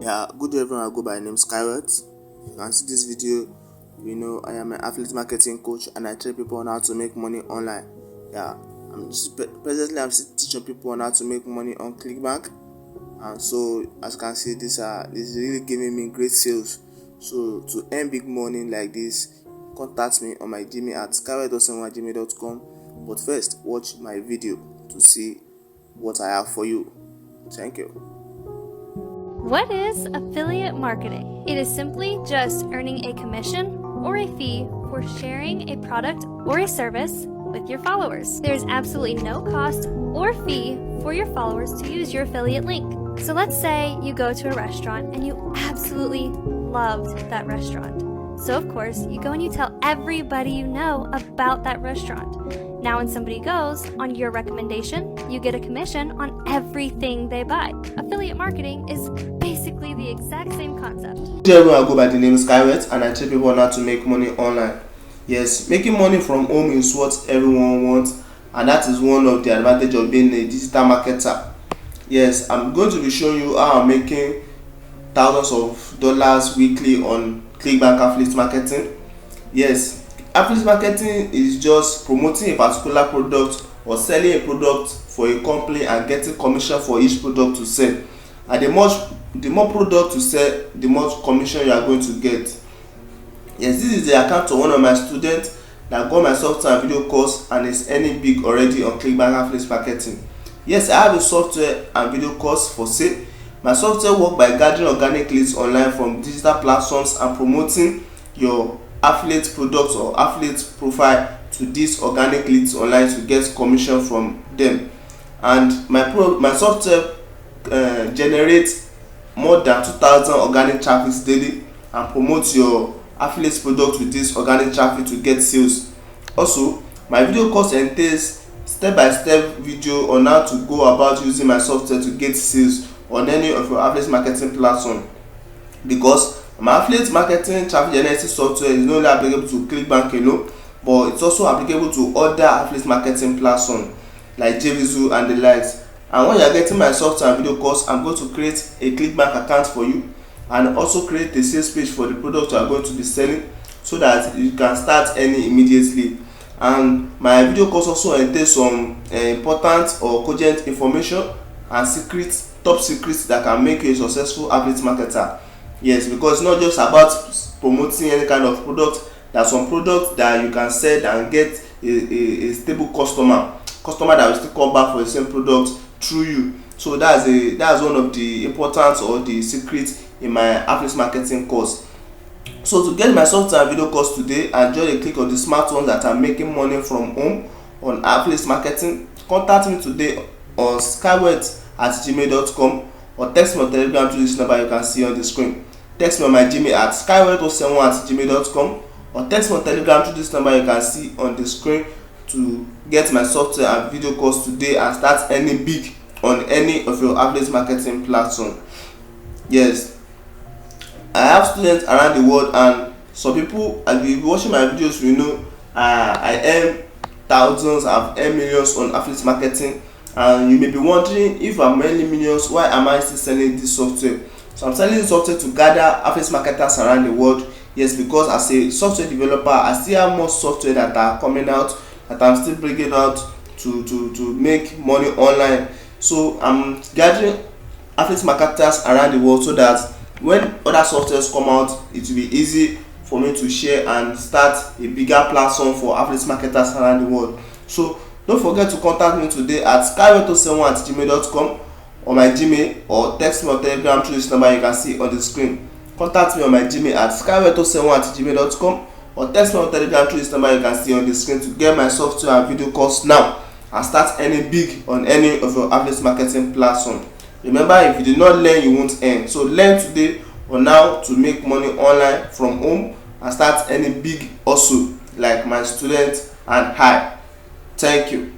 Yeah, good day everyone. I go by name Skyward. You can see this video. I am an affiliate marketing coach and I train people on how to make money online. Yeah, presently I'm still teaching people on how to make money on ClickBank, and so as you can see, this is really giving me great sales. So to earn big money like this, contact me on my Gmail at skyward.gmail.com. But first, watch my video to see what I have for you. Thank you. What is affiliate marketing? It is simply just earning a commission or a fee for sharing a product or a service with your followers. There's absolutely no cost or fee for your followers to use your affiliate link. So let's say you go to a restaurant and you absolutely loved that restaurant. So of course, you go and you tell everybody you know about that restaurant. Now when somebody goes on your recommendation, you get a commission on everything they buy. Affiliate marketing is basically the exact same concept. Hello everyone, I go by the name Skyward and I train people on how to make money online. Yes, making money from home is what everyone wants, and that is one of the advantages of being a digital marketer. Yes, I'm going to be showing you how I'm making thousands of dollars weekly on ClickBank affiliate marketing. Yes, affiliate marketing is just promoting a particular product or selling a product for a company and getting commission for each product to sell. And the more product to sell, the more commission you are going to get. Yes, this is the account of one of my students that got my software and video course and is earning big already on ClickBank affiliate marketing. Yes, I have a software and video course for sale. My software works by gathering organic leads online from digital platforms and promoting your affiliate product or affiliate profile to these organic leads online to get commission from them. And my software generates more than 2,000 organic traffic daily and promotes your affiliate product with this organic traffic to get sales. Also, my video course entails step-by-step video on how to go about using my software to get sales on any of your affiliate marketing platform, because my affiliate marketing traffic generating software is not only applicable to ClickBank alone, but it's also applicable to other affiliate marketing platforms like JVZoo and the likes. And when you are getting my software and video course, I'm going to create a ClickBank account for you and also create a sales page for the product you are going to be selling so that you can start earning immediately. And my video course also entails some important or cogent information and top secrets that can make you a successful affiliate marketer. Yes, because it's not just about promoting any kind of product. There are some products that you can sell and get a stable customer that will still come back for the same product through you. So that's one of the importance or the secrets in my affiliate marketing course. So to get my software and video course today, and just click on the smart ones that are making money from home on affiliate marketing, contact me today on skyward@gmail.com or text me on Telegram to this number you can see on the screen. Text me on my Gmail at skyward07@gmail.com or text me on Telegram to this number you can see on the screen to get my software and video course today and start earning big on any of your affiliate marketing platform. Yes, I have students around the world, and some people, as you be watching my videos, I earn thousands, I've earned millions on affiliate marketing. And you may be wondering, if I'm earning millions, why am I still selling this software? So I'm selling this software to gather affiliate marketers around the world. Yes, because as a software developer, I still have more software that are coming out that I'm still bringing out to make money online. So I'm gathering affiliate marketers around the world so that when other softwares come out, it will be easy for me to share and start a bigger platform for affiliate marketers around the world. So don't forget to contact me today at skyward07@gmail.com on my Gmail, or text me on Telegram through this number you can see on the screen. Contact me on my Gmail at skyward07@gmail.com or text me on Telegram through this number you can see on the screen to get my software and video course now and start earning big on any of your affiliate marketing platform. Remember, if you did not learn, you won't earn. So learn today on how to make money online from home and start earning big also, like my students and I. Thank you.